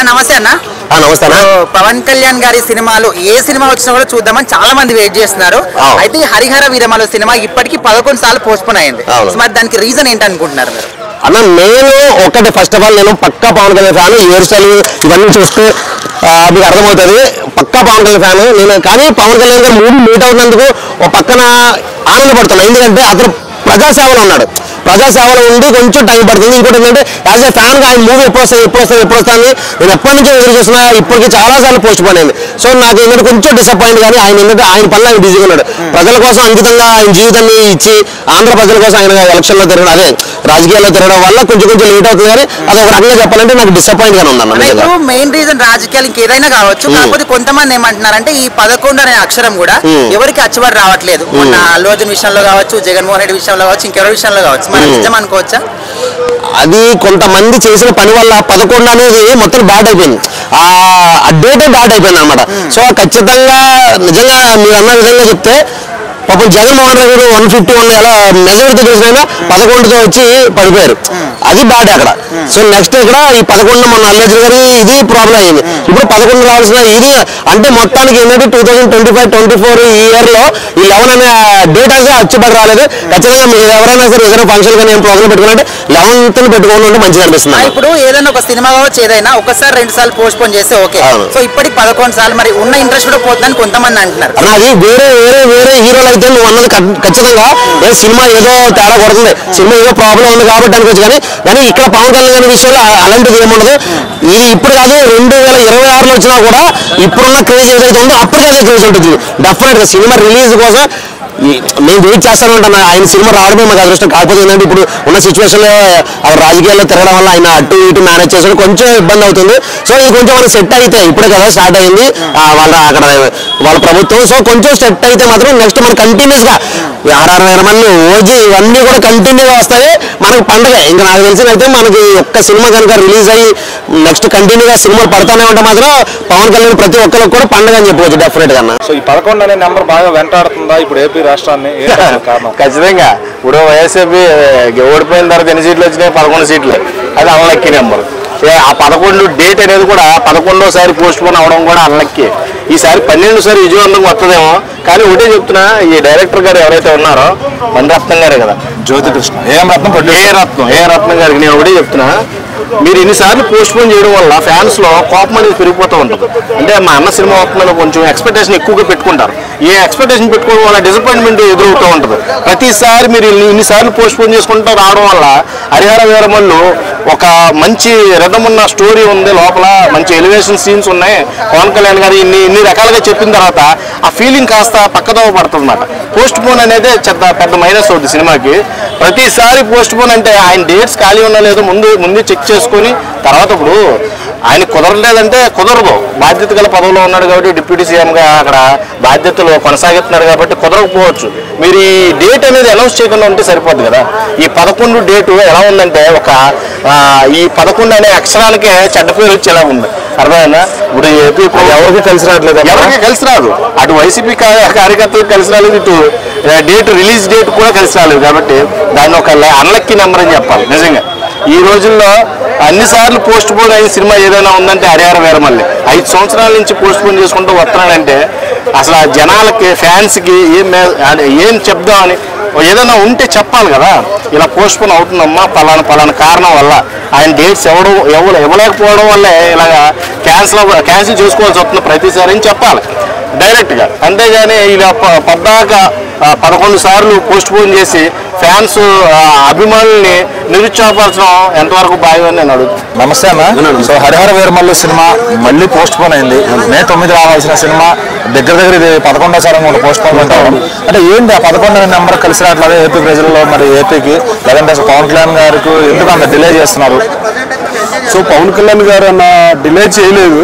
నమస్తే అన్న. నమస్తే అన్న. పవన్ కళ్యాణ్ గారి సినిమాలు ఏ సినిమా వచ్చినా కూడా చూద్దామని చాలా మంది వెయిట్ చేస్తున్నారు. అయితే హరిహర వీరమలు సినిమా ఇప్పటికి 11 సార్లు పోస్ట్పోన్ అయింది. మరి దానికి రీజన్ ఏంటి అనుకుంటున్నారు మీరు? అన్న నేను ఒకటి ఫస్ట్ ఆఫ్ ఆల్ నేను పక్కా పవన్ కళ్యాణ్ ఫ్యాన్. ఈ హెయిర్ ఇవన్నీ చూస్తే మీకు అర్థమవుతుంది. పక్కా పవన్ కళ్యాణ్ ఫ్యాన్ నేను. కానీ పవన్ కళ్యాణ్ గారు మూవీ మీట్ అవుతున్నందుకు ఒక పక్కన ఆనందపడుతున్నాను. ఎందుకంటే అతను ప్రజాసేవలో ఉన్నాడు. ప్రజాసేవలో ఉండి కొంచెం టైం పడుతుంది. ఇంకోటి ఏంటంటే యాజ్ ఏ ఫ్యాన్గా ఆయన మూవీ ఎప్పుడు వస్తుంది నేను ఎప్పటి నుంచో ఎదురు చూస్తున్నా. ఇప్పటికీ చాలాసార్లు పోస్ట్ పోన్ అయింది. సో నాకు ఏంటంటే కొంచెం డిసప్పాయింట్. కానీ ఆయన ఏంటంటే ఆయన పనులు ఆయన బిజీగా ఉన్నాడు. ప్రజల కోసం అంకితంగా ఆయన జీవితాన్ని ఇచ్చి ఆంధ్ర ప్రజల కోసం ఆయన ఎలక్షన్లో తిరగడం, అదే రాజకీయాల్లో తిరగడం వల్ల కొంచెం లేట్ అవుతుంది. కానీ అది ఒక రకంగా చెప్పాలంటే నాకు డిసప్పాయింట్ గానే ఉందన్న. మెయిన్ రీజన్ రాజకీయాలు ఇంకేదైనా కావచ్చు. కాకపోతే కొంతమంది ఏమంటున్నారంటే ఈ 11 అనే అక్షరం కూడా ఎవరికి అచ్చుబడి రావట్లేదు. మొన్న అల్లు అర్జున్ విషయంలో కావచ్చు, జగన్మోహన్ రెడ్డి విషయంలో కావచ్చు, ఇంకెవరి విషయంలో కావచ్చు. నిజం అనుకోవచ్చా? అది కొంతమంది చేసిన పని వల్ల 11 అనేది మొత్తం బ్యాడ్ అయిపోయింది. ఆ డేటే బ్యాడ్ అయిపోయింది అనమాట. సో ఖచ్చితంగా నిజంగా మీరు అన్న విధంగా చెప్తే పాపం జగన్మోహన్ రెడ్డి 151 ఎలా మెజారిటీ చేసినా 11తో వచ్చి పడిపోయారు. అది బ్యాడ్ అక్కడ. సో నెక్స్ట్ ఇక్కడ ఈ 11 మొన్న అల్లు అర్జున్ గారి ఇది ప్రాబ్లం అయింది. ఇప్పుడు 11 రావాల్సిన ఇది అంటే మొత్తానికి ఏంటంటే 2025-24 ఈ ఇయర్ లో ఈ 11 అనే డేట్ అయితే అచ్చుబడి రాలేదు. ఖచ్చితంగా మీరు ఎవరైనా సరే ఏదైనా ఫంక్షన్ కానీ ఏం ప్రోగ్రామ్ పెట్టుకుంటే 11th పెట్టుకోవడం ఉంటే మంచిగా అనిపిస్తుంది. ఇప్పుడు ఏదైనా ఒక సినిమా కావచ్చు, ఏదైనా ఒకసారి 2 సార్లు పోస్ట్ పోన్ చేస్తే ఓకే. సో ఇప్పటికి 11 సార్లు మరి ఉన్న ఇంట్రెస్ట్ కూడా పోతుందని కొంతమంది అంటున్నారు. అది వేరే హీరోలు అయితే నువ్వు అన్నది ఖచ్చితంగా సినిమా ఏదో తేడా కొడుతుంది, సినిమా ఏదో ప్రాబ్లం ఉంది కాబట్టి అనుకోవచ్చు. కానీ ఇక్కడ పవన్ కళ్యాణ్ గారి విషయంలో అలాంటిది ఏముండదు. ఇది ఇప్పుడు కాదు 2026లో వచ్చినా కూడా ఇప్పుడున్న క్రేజ్ ఏదైతే ఉందో అప్పటికదే క్రేజ్ ఉంటుంది. డెఫినెట్ గా సినిమా రిలీజ్ కోసం మేము వెయిట్ చేస్తాను అంటున్నా. ఆయన సినిమా రావడమే మాకు అదృష్టం. కాకపోతే ఏంటంటే ఇప్పుడు ఉన్న సిచ్యువేషన్ లో రాజకీయాల్లో తిరగడం వల్ల ఆయన అటు ఇటు మేనేజ్ చేసడం కొంచెం ఇబ్బంది అవుతుంది. సో ఇది కొంచెం మనకి సెట్ అయితే ఇప్పుడే కదా స్టార్ట్ అయింది వాళ్ళ ప్రభుత్వం. సో కొంచెం సెట్ అయితే మాత్రం నెక్స్ట్ మనం కంటిన్యూస్ గా 60 మంది ఓజీ ఇవన్నీ కూడా కంటిన్యూగా వస్తాయి. మనకి పండుగ ఇంకా నాకు తెలిసిన అయితే మనకి ఒక్క సినిమా కనుక రిలీజ్ అయ్యి నెక్స్ట్ కంటిన్యూగా సినిమాలు పడతానే ఉంటే మాత్రం పవన్ కళ్యాణ్ ప్రతి ఒక్కరికి కూడా పండుగ అని చెప్పవచ్చు డెఫినెట్ గా. సో ఈ 11 అనే నెంబర్ బాగా వెంటాడుతుందా ఇప్పుడు ఏపీ రాష్ట్రాన్ని? ఖచ్చితంగా ఇప్పుడు వైఎస్ఆర్పీ ఓడిపోయిన తర్వాత ఎన్ని సీట్లు వచ్చినాయి? 11 సీట్లు. అది అన్లక్కీ నెంబర్. ఆ 11 డేట్ అనేది కూడా 11వ పోస్ట్ పోన్ అవడం కూడా అన్లక్కీ. ఈసారి 12 విజయవంతంగా వస్తుందేమో. కానీ ఒకటే చెప్తున్నా, ఈ డైరెక్టర్ గారు ఎవరైతే ఉన్నారో మణిరత్నం గారే కదా, జ్యోతికృష్ణ ఏ రత్నం గారికి నేను ఒకటే చెప్తున్నా, మీరు ఎన్నిసార్లు పోస్ట్ పోన్ చేయడం వల్ల ఫ్యాన్స్ లో కోపం అనేది పెరిగిపోతూ ఉంటుంది. అంటే మా అన్న సినిమా వస్తుందని కొంచెం ఎక్స్పెక్టేషన్ ఎక్కువగా పెట్టుకుంటారు. ఏ ఎక్స్పెక్టేషన్ పెట్టుకోవడం వల్ల డిసప్పాయింట్మెంట్ ఎదురవుతూ ఉంటుంది. ప్రతిసారి మీరు ఇన్నిసార్లు పోస్ట్ పోన్ చేసుకుంటూ రావడం వల్ల హరిహర వీరమల్లు ఒక మంచి రిథమ్ ఉన్న స్టోరీ ఉంది, లోపల మంచి ఎలివేషన్ సీన్స్ ఉన్నాయి. పవన్ కళ్యాణ్ గారు ఇన్ని రకాలుగా చెప్పిన తర్వాత ఆ ఫీలింగ్ కాస్త పక్కదోవ పడుతుంది అన్నమాట. పోస్ట్ పోన్ అనేది పెద్ద మైనస్ అవుతుంది సినిమాకి. ప్రతిసారి పోస్ట్ పోన్ అంటే ఆయన డేట్స్ ఖాళీ ఉన్నా లేదో ముందు చెక్ చేసుకొని తర్వాత ఇప్పుడు ఆయన కుదరలేదంటే కుదరదు. బాధ్యత గల పదవిలో ఉన్నాడు కాబట్టి డిప్యూటీ సీఎంగా అక్కడ బాధ్యతలు కొనసాగుతున్నాడు కాబట్టి కుదరకపోవచ్చు. మీరు ఈ డేట్ అనేది అనౌన్స్ చేయకుండా ఉంటే సరిపోద్ది కదా. ఈ 11 డేటు ఎలా ఉందంటే ఈ 11 అనే అక్షరాలకే చెడ్డ పేరు వచ్చేలా ఉంది. అర్థమైనా? ఇప్పుడు ఏపీ ఎవరికి కలిసి రావట్లేదు, ఎవరికి కలిసి రాదు. అటు వైసీపీ కార్యకర్తలకు కలిసి రాలేదు, ఇటు డేట్ రిలీజ్ డేట్ కూడా కలిసి రాలేదు. కాబట్టి దాన్ని ఒక అన్లక్కీ నెంబర్ అని చెప్పాలి. నిజంగా ఈ రోజుల్లో అన్నిసార్లు పోస్ట్ పోన్ అయిన సినిమా ఏదైనా ఉందంటే హరిహర వీరమల్లి. 5 సంవత్సరాల నుంచి పోస్ట్ పోన్ చేసుకుంటూ వస్తున్నాడంటే అసలు జనాలకి ఫ్యాన్స్కి ఏం చెప్దామని ఏదైనా ఉంటే చెప్పాలి కదా. ఇలా పోస్ట్ పోన్ అవుతుందమ్మా పలానా కారణం వల్ల, ఆయన డేట్స్ ఇవ్వలేకపోవడం వల్లే ఇలాగా క్యాన్సిల్ చేసుకోవాల్సి వస్తుంది ప్రతిసారి అని చెప్పాలి డైరెక్ట్గా. అంతేగాని ఇలా పద్దాక 11 సార్లు పోస్ట్ పోన్ చేసి ఫ్యాన్స్ అభిమానుల్ని నిరుత్సాహపరచడం ఎంతవరకు బాగా నేను అడుగుతాను. నమస్తే అన్న. సో హరిహర వీరమల్లు సినిమా మళ్ళీ పోస్ట్ పోన్ అయింది. May 9 రావాల్సిన సినిమా దగ్గర ఇది 11వ పోస్ట్ పోన్ ఉంటాం. అంటే ఏంటి ఆ 11 అనే నెంబర్ కలిసి రావట్లేదు ఏపీ ప్రజల్లో? మరి ఏపీకి లేదంటే పవన్ కళ్యాణ్ గారికి ఎందుకు అంత డిలే చేస్తున్నారు? సో పవన్ కళ్యాణ్ గారు అన్న డిలే చేయలేదు,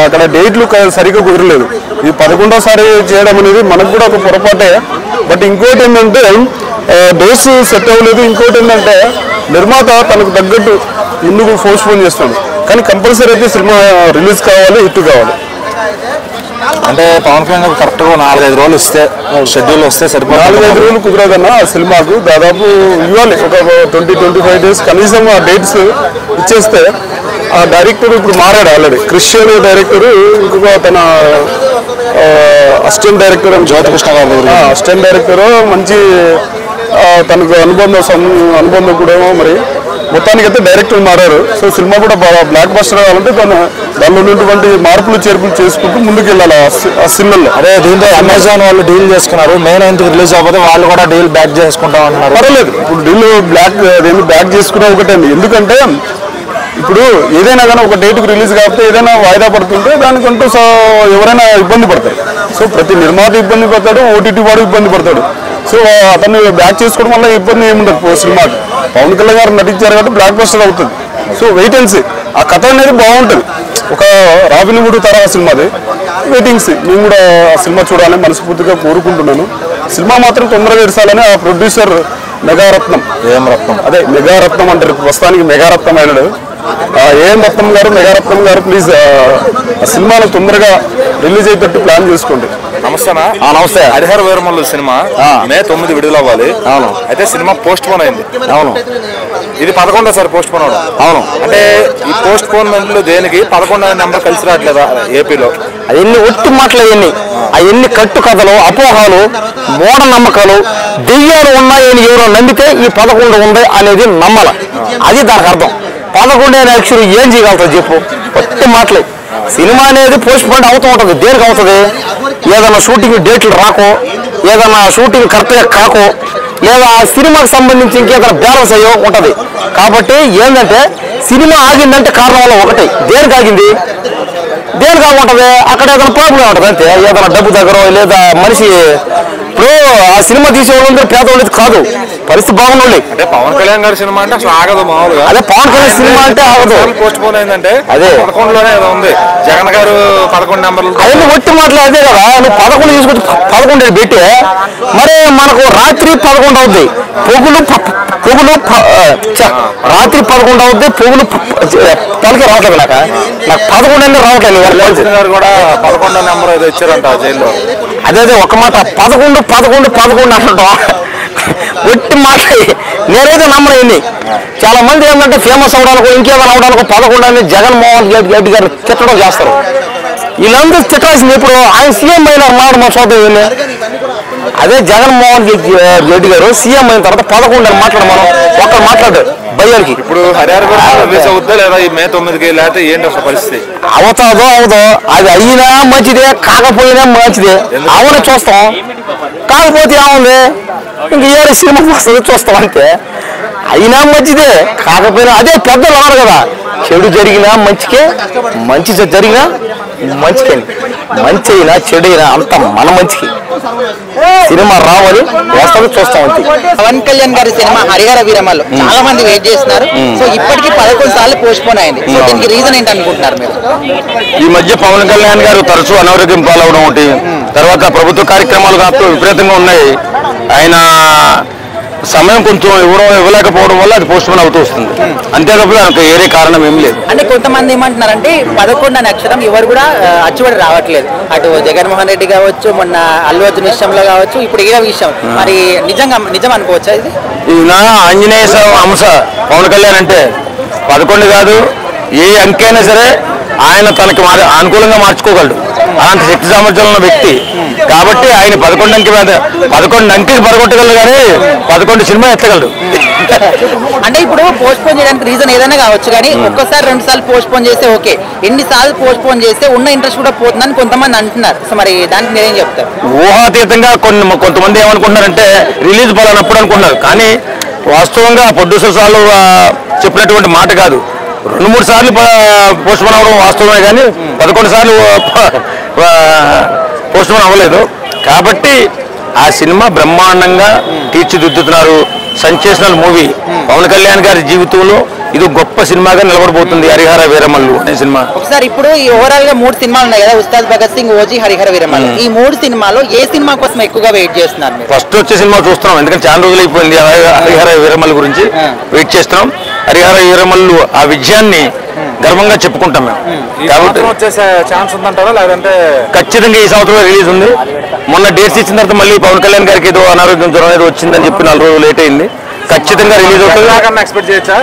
అక్కడ డేట్లు సరిగ్గా కుదరలేదు. ఈ 11వ చేయడం అనేది మనకు కూడా ఒక పొరపాటే. బట్ ఇంకోటి ఏంటంటే డేట్స్ సెట్ అవ్వలేదు. ఇంకోటి ఏంటంటే నిర్మాత తనకు తగ్గట్టు ముందుకు పోస్ట్ పోన్ చేస్తాడు. కానీ కంపల్సరీ అయితే సినిమా రిలీజ్ కావాలి, హిట్ కావాలి. అంటే పవన్ కళ్యాణ్ కరెక్ట్గా 4-5 రోజులు ఇస్తే షెడ్యూల్ వస్తే సరిపోతుంది. 4-5 రోజులు కుదరదన్న సినిమాకు. దాదాపు ఇవ్వాలి ఒక 20-25 డేస్ కనీసం ఆ డేట్స్ ఇచ్చేస్తే ఆ డైరెక్టర్ ఇప్పుడు మారాడు ఆల్రెడీ. క్రిస్టియన్ డైరెక్టర్, ఇంకొక తన అసిస్టెంట్ డైరెక్టర్ జ్యోతికృష్ణ గారు అసిస్టెంట్ డైరెక్టర్ మంచి తనకు అనుబంధం కూడా మరి మొత్తానికైతే డైరెక్టర్ మారారు. సో సినిమా కూడా బ్లాక్ బస్టర్ కావాలంటే దానిలో ఉన్నటువంటి మార్పులు చేర్పులు చేసుకుంటూ ముందుకు వెళ్ళాలి ఆ సినిమాలో. అదే దీంతో అమెజాన్ వాళ్ళు డీల్ చేసుకున్నారు. మే 9th రిలీజ్ అవ్వకపోతే వాళ్ళు కూడా డీల్ బ్యాక్ చేసుకుంటాం అన్నారు. పర్వాలేదు, ఇప్పుడు డీల్ బ్యాక్ చేసుకునే ఒకటే. ఎందుకంటే ఇప్పుడు ఏదైనా కానీ ఒక డేట్కి రిలీజ్ కాకపోతే ఏదైనా వాయిదా పడుతుంటే దానికంటూ ఎవరైనా ఇబ్బంది పడతారు. సో ప్రతి నిర్మాత ఇబ్బంది పడతాడు, ఓటీటీ వాడు ఇబ్బంది పడతాడు. సో అతన్ని బ్యాక్ చేసుకోవడం వల్ల ఇబ్బంది ఏముండదు సినిమాకి. పవన్ కళ్యాణ్ గారు నటించారు కాబట్టి బ్లాక్ బస్టర్ అవుతుంది. So wait and see. ఆ కథ అనేది బాగుంటుంది. ఒక రాబిన్ హుడ్ తరహా సినిమాది. వెయిటింగ్స్ మేము కూడా ఆ సినిమా చూడాలని మనస్ఫూర్తిగా కోరుకుంటున్నాను. సినిమా మాత్రం తొందరగా ఇరసాలని ఆ ప్రొడ్యూసర్ మెగారత్నం అదే మెగారత్నం అంటారు, ప్రస్తుతానికి మెగారత్నం అయినాడు. ఏం మెగారత్నం గారు ప్లీజ్ ఆ సినిమాను తొందరగా రిలీజ్ అయ్యేటట్టు ప్లాన్ చేసుకోండి. నమస్తేనా? నమస్తే. హరిహర వీరమల్లు సినిమా మే 9 విడుదల అవ్వాలి. అవును. అయితే సినిమా పోస్ట్ పోన్ అయింది. అవును. ఇది 11వ పోస్ట్ పోన్ అవడం. అవును. అంటే ఈ పోస్ట్ పోన్మెంట్లు దేనికి 11వ నెంబర్ కలిసి రావట్లేదా ఏపీలో? అవన్నీ ఒట్టి మాటలు, అవన్నీ కట్టు కథలు, అపోహాలు, మూఢనమ్మకాలు, దెయ్యాలు ఉన్నాయని ఎవరో నమ్మితే ఈ 11 ఉంది అనేది నమ్మాల. అది దానికి అర్థం. 11 అనే అక్షరం ఏం చేయగలుగుతుంది చెప్పు? ఒట్టి మాటలే. సినిమా అనేది పోస్ట్ పోన్ అవుతూ ఉంటుంది. దేనికి అవుతుంది? ఏదైనా షూటింగ్ డేట్లు రాకో, ఏదైనా షూటింగ్ కరెక్ట్గా కాకో, లేదా ఆ సినిమాకి సంబంధించి ఇంకేదైనా బ్యాలెన్స్ అయ్యో ఉంటుంది. కాబట్టి ఏంటంటే సినిమా ఆగిందంటే కారణం వల్ల ఒకటి. దేనికి ఆగింది? దేనికి ఆగుంటుంది? అక్కడ ఏదైనా ప్రాబ్లం ఉంటుంది అంతే. ఏదైనా డబ్బు దగ్గర లేదా మనిషి. ఇప్పుడు ఆ సినిమా తీసేవాళ్ళు పేదవాళ్ళు కాదు, పరిస్థితి బాగుండాలి. అంటే పవన్ కళ్యాణ్ గారి సినిమా అంటే అసలు ఆగదు మామూలుగా. అదే పవన్ కళ్యాణ్ సినిమా అంటే ఆగదు. పోస్ట్ పోన్ అయిందంటే అదే 11లోనే ఏదో ఉంది. జగన్ గారు 11 నెంబర్లు అవన్నీ ఒట్టి మాటలు. అదే కదా, నువ్వు 11 తీసుకొచ్చి 11 పెట్టి మరి మనకు రాత్రి 11 అవుద్ది, రాత్రి 11 అవుద్ది, పొగులు పలికి రావట్లేదు. నాకు 11 అనేది రావట్లేదు. గారు కూడా 11వ నెంబర్ ఏదో ఇచ్చారంట జైల్లో. అదే ఒక మాట 11 అంటాం. ఒట్టి మాట. నేనైతే నమ్మలేండి. చాలా మంది ఏంటంటే ఫేమస్ అవడానికి ఇంకేదైనా అవడానికి 11 అని జగన్మోహన్ రెడ్డి గారు తిట్టడం చేస్తారు. వీళ్ళందరూ తిట్టాల్సింది ఇప్పుడు ఆయన సీఎం అయిన మాట మా చూద్దాం. అదే జగన్మోహన్ రెడ్డి గారు సీఎం అయిన తర్వాత 11 అని మాట్లాడు. మనం ఒక్కరు మాట్లాడారు భయ్యానికి. ఇప్పుడు హరిహర రిలీజ్ అవుద్దా లేదా ఈ మే 9కి? లేకపోతే ఏంటి అసలు పరిస్థితి? అవుతాదో అది అయినా మంచిదే, కాకపోయినా మంచిదే. అవును చూస్తాం, కాకపోతే ఏముంది ఇంక ఏ సినిమా వస్తుంది చూస్తాం అంతే. అయినా మంచిదే, కాకపోయినా అదే పెద్దలు అన్నారు కదా, చెడు జరిగినా మంచికే, మంచి జరిగినా మంచికే, మంచి అయినా చెడు అయినా అంత మన మంచికి. సినిమా రావాలి, వస్తుంది, చూస్తాం అంతే. పవన్ కళ్యాణ్ గారి సినిమా హరిహర వీరమల్లు చాలా మంది వెయిట్ చేస్తున్నారు. సో ఇప్పటికీ 11 సార్లు పోస్ట్ పోన్ అయింది. సో దీనికి రీజన్ ఏంటి అనుకుంటున్నారు మీరు? ఈ మధ్య పవన్ కళ్యాణ్ గారు తరచూ అనారోగ్యం పాలవడం ఒకటి, తర్వాత ప్రభుత్వ కార్యక్రమాలు కాస్త విపరీతంగా ఉన్నాయి. ఆయన సమయం కొంచెం ఇవ్వలేకపోవడం వల్ల అది పోస్ట్ పోన్ అవుతూ వస్తుంది. అంతేకాకపోతే దానికి ఏరే కారణం ఏం లేదు. అంటే కొంతమంది ఏమంటున్నారంటే 11 అనే అక్షరం ఎవరు కూడా అచ్చుబడి రావట్లేదు. అటు జగన్మోహన్ రెడ్డి కావచ్చు, మొన్న అల్లు అర్జున్ విషయంలో కావచ్చు, ఇప్పుడు ఏ విషయం మరి నిజం అనుకోవచ్చా ఇది? ఈయన ఆంజనేయ అంశ పవన్ కళ్యాణ్ అంటే 11 కాదు, ఏ అంకైనా సరే ఆయన తనకి అనుకూలంగా మార్చుకోగలడు. అలాంటి శక్తి సామర్థ్యం ఉన్న వ్యక్తి కాబట్టి ఆయన 11 అంకె 11 అంకెకి పడగొట్టగలడు, కానీ 11 సినిమా ఎత్తగలడు. అంటే ఇప్పుడు పోస్ట్ పోన్ చేయడానికి రీజన్ ఏదైనా కావచ్చు, కానీ ఒక్కసారి 2 సార్లు పోస్ట్ పోన్ చేస్తే ఓకే, ఎన్నిసార్లు పోస్ట్ పోన్ చేస్తే ఉన్న ఇంట్రెస్ట్ కూడా పోతుందని కొంతమంది అంటున్నారు. సో మరి దానికి మీరేం చెప్తారు? ఊహాతీతంగా కొంతమంది ఏమనుకుంటున్నారంటే రిలీజ్ పలానప్పుడు అనుకుంటున్నారు, కానీ వాస్తవంగా ప్రొడ్యూసర్స్ వాళ్ళు చెప్పినటువంటి మాట కాదు. 2-3 సార్లు పోస్ట్ పోన్ అవ్వడం వాస్తవమే, కానీ 11 సార్లు పోస్ట్ పోన్ అవ్వలేదు. కాబట్టి ఆ సినిమా బ్రహ్మాండంగా తీర్చిదిద్దుతున్నారు. Sensational movie. పవన్ కళ్యాణ్ గారి జీవితంలో ఇది గొప్ప సినిమాగా నిలబడబోతుంది హరిహర వీరమల్లు అనే సినిమా. ఒకసారి ఇప్పుడు ఈ ఓవరాల్ గా 3 సినిమాలు ఉన్నాయి కదా, ఉస్తాద్ భగత్ సింగ్, ఓజీ, హరిహర వీరమల్లు. ఈ 3 సినిమాలో ఏ సినిమా కోసం ఎక్కువగా వెయిట్ చేస్తున్నారు? ఫస్ట్ వచ్చే సినిమా చూస్తున్నాం, ఎందుకంటే చాలా రోజులు అయిపోయింది హరిహర వీరమల్లు గురించి వెయిట్ చేస్తున్నాం. హరిహర వీరమల్లు ఆ విజయాన్ని గర్వంగా చెప్పుకుంటాం మేము. కాబట్టి వచ్చేసే ఛాన్స్ ఉందంటారా? లేదంటే ఖచ్చితంగా ఈ సంవత్సరం రిలీజ్ ఉంది. మొన్న డేట్స్ ఇచ్చిన తర్వాత మళ్ళీ పవన్ కళ్యాణ్ గారికి ఏదో అనారోగ్యం జ్వరం ఏదో వచ్చిందని చెప్పి 4 రోజులు లేట్ అయింది. ఖచ్చితంగా రిలీజ్ అవుతుంది. ఎక్స్పెక్ట్ చేయొచ్చా?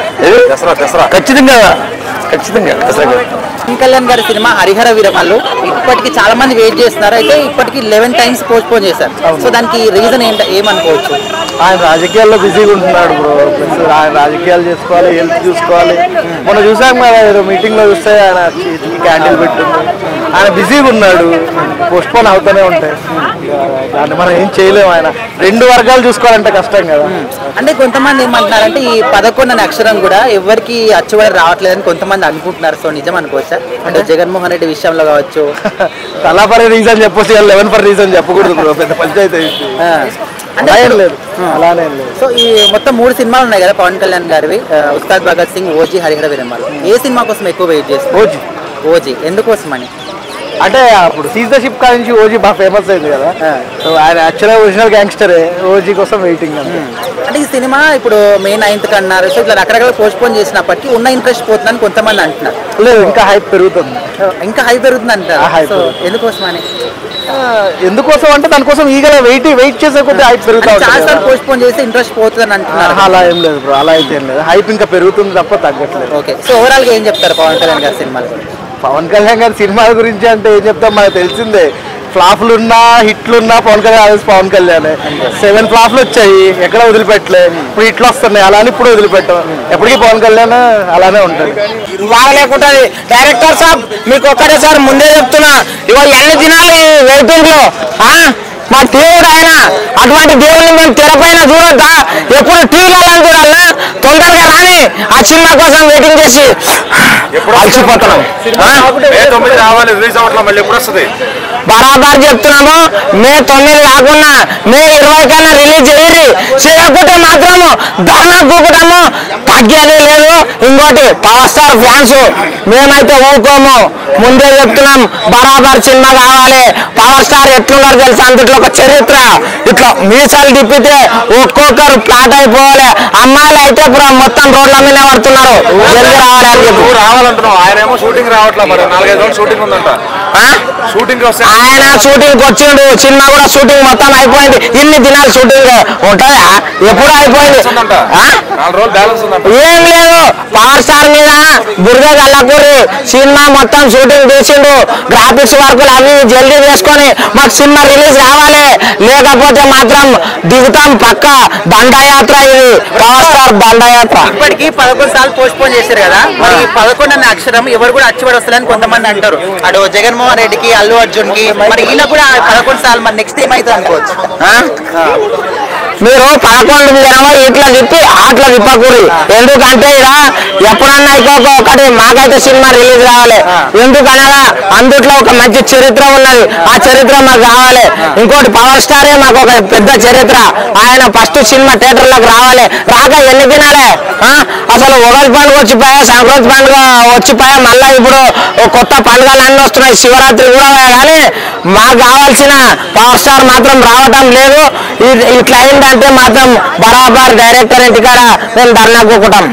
ఖచ్చితంగా ఖచ్చితంగా అసలు పవన్ కళ్యాణ్ గారి సినిమా హరిహర వీరమల్లు ఇప్పటికి చాలా మంది వెయిట్ చేస్తున్నారు. అయితే ఇప్పటికి 11 times పోస్ట్ పోన్ చేశారు. సో దానికి రీజన్ ఏమనుకోవచ్చు? ఆయన రాజకీయాల్లో బిజీగా ఉంటున్నాడు బ్రో. ప్లస్ ఆయన రాజకీయాలు చేసుకోవాలి, హెల్త్ చూసుకోవాలి. మొన్న చూసాం కదా ఏదో మీటింగ్ లో చూస్తే ఆయన క్యాంటీన్ పెట్టుంది. ఆయన బిజీగా ఉన్నాడు, పోస్ట్ పోన్ అవుతూనే ఉంటాయి. దాన్ని మనం ఏం చేయలేము. ఆయన 2 వర్గాలు చూసుకోవాలంటే కష్టం కదా. అంటే కొంతమంది ఏమంటున్నారంటే ఈ 11 అనే అక్షరం కూడా ఎవరికి అచ్చుబడి రావట్లేదని కొంతమంది అనుకుంటున్నారు. సో నిజం అనుకోవచ్చా? అంటే జగన్మోహన్ రెడ్డి విషయంలో కావచ్చు, తలా పరే రీజన్ చెప్పొచ్చు, 11 ఫర్ రీజన్ చెప్పకూడదు బ్రో. పెద్ద పంచాయతీ అంటే లేదు, అలానే లేదు. సో ఈ మొత్తం 3 సినిమాలు ఉన్నాయి కదా పవన్ కళ్యాణ్ గారివి, ఉస్తాద్ భగత్ సింగ్, ఓజీ, హరిహర వీరమల్లు. ఏ సినిమా కోసం ఎక్కువ వెయిట్ చేస్తారు? ఓజీ ఎందుకోసం అని అంటే అప్పుడు సీజ్ ద షిప్ కా నుంచి ఓజీ బాగా ఫేమస్ అయింది కదా. సో ఆయన యాక్చువల్గా ఒరిజినల్ గ్యాంగ్స్టరే, ఓజీ కోసం వెయిటింగ్. అంటే ఈ సినిమా ఇప్పుడు May 9th అన్నారు. సో ఇట్లా రకరకాల పోస్ట్ పోన్ చేసినప్పటికీ ఉన్న ఇంట్రెస్ట్ పోతుందని కొంతమంది అంటున్నారు. లేదు, ఇంకా హైప్ పెరుగుతుంది. ఇంకా హై పెరుగుతుంది అంటారు. సో ఎందుకోసం అని? ఎందుకోసం అంటే దానికోసం ఈగల వెయిట్ చేసే కొద్దిగా హైప్ పెరుగుతా చాలా సార్లు ఉంటుంది. పోస్ట్ పోన్ చేసి ఇంట్రెస్ట్ పోతుంది అంటున్నారు. అలా ఏం లేదు బ్రో, అలా అయితే ఏం లేదు. హైప్ ఇంకా పెరుగుతుంది తప్ప తగ్గట్లేదు. ఓకే, సో ఓవరాల్ గా ఏం చెప్తారు పవన్ కళ్యాణ్ గారి సినిమాలు? పవన్ కళ్యాణ్ గారి సినిమాల గురించి అంటే ఏం చెప్తాం, మనకు తెలిసిందే. ఫ్లాప్లున్నా హిట్లున్నా పవన్ కళ్యాణ్ 7 ఫ్లాప్లు వచ్చాయి, ఎక్కడ వదిలిపెట్టలే. ఇప్పుడు హిట్లు వస్తున్నాయి, అలానే ఇప్పుడు వదిలిపెట్టాం. ఎప్పటికీ పవన్ కళ్యాణ్ అలానే ఉంటుంది. బాగలేకుంటది. డైరెక్టర్ సాబ్ మీకు ఒక్కటే సార్ ముందే చెప్తున్నా, ఇవాళ ఎన్ని దినాలు వెయిటింగ్ లో మా దేవుడు ఆయన. అటువంటి దేవుడిని మేము తెరపైన చూడొద్దా? ఎప్పుడు టీవీలలో చూడాలన్నా తొందరగా రాని ఆ సినిమా కోసం వెయిటింగ్ చేసి అలసిపోతున్నాం. బరాబర్ చెప్తున్నాము, May 9 కాకుండా May 20 కన్నా రిలీజ్ చేయకుంటే మాత్రము ధర్నా కూకుతాము, తగ్గేది లేదు. ఇంకోటి పవర్ స్టార్ ఫ్యాన్స్ మేమైతే ఊరుకోము, ముందే చెప్తున్నాం. బరాబర్ సినిమా కావాలి. పవర్ స్టార్ ఎట్లున్నారు తెలుసా? అందులో ఒక చరిత్ర. ఇట్లా మీసాలు తిప్పితే ఒక్కొక్కరు ప్లాట్ అయిపోవాలి. అమ్మాయిలు అయితే మొత్తం రోడ్ల మీద పడుతున్నారు. జల్దీ రావాలి అని చెప్పి రావాలంటున్నావు. ఆయన ఏమో షూటింగ్ రావట్లేదు. మరి 4-5 రోజులు షూటింగ్ ఉందంట. షూటింగ్ ఆయన షూటింగ్ వచ్చిండు, సినిమా కూడా షూటింగ్ మొత్తం అయిపోయింది. ఇన్ని దినాలు షూటింగ్ ఉంటాయా? ఎప్పుడు అయిపోయింది. 4 రోజులు బ్యాలెన్స్ ఉందంట. ఏం లేదు, పవర్ స్టార్ మీద బురద గల్లకూరి సినిమా మొత్తం షూటింగ్ చేసిండు. గ్రాఫిక్స్ వర్కులు అవి జల్దీ చేసుకొని మాకు సినిమా రిలీజ్ కావాలి, లేకపోతే మాత్రం దిగుతాం పక్క. దండయాత్ర ఇది, పవర్ స్టార్ దండయాత్ర. ఇప్పటికి 11 సార్లు పోస్ట్ పోన్ చేశారు కదా, మరి 11 అనే అక్షరం ఎవరు కూడా అచ్చిబడి వస్తుందని కొంతమంది అంటారు. అటు జగన్మోహన్ రెడ్డికి, అల్లు అర్జున్ కి, మరి ఈయన కూడా 11 సార్లు. మరి నెక్స్ట్ ఏమైతే అనుకోవచ్చు? మీరు 11 జనవరి ఇట్లా తిప్పి అట్లా తిప్పకూడదు. ఎందుకంటే ఇలా ఎప్పుడన్నా ఒకటి మాకైతే సినిమా రిలీజ్ కావాలి. ఎందుకనగా అందుట్లో ఒక మంచి చరిత్ర ఉన్నది, ఆ చరిత్ర మాకు కావాలి. ఇంకోటి పవర్ స్టారే మాకు ఒక పెద్ద చరిత్ర. ఆయన ఫస్ట్ సినిమా థియేటర్లకు రావాలి. రాక ఎన్ని దినాలే అసలు ఉగాది పండుగ వచ్చిపోయా, సంక్రాంతి పండుగ వచ్చిపోయా, మళ్ళీ ఇప్పుడు కొత్త పండుగలు అన్నీ వస్తున్నాయి, శివరాత్రి కూడా. కానీ మాకు కావాల్సిన పవర్ స్టార్ మాత్రం రావటం లేదు. ఇట్లా అయిందంటే మాత్రం బరాబర్ డైరెక్టర్ ఇంటికాడ మేము ధర్నా కూకుంటాం.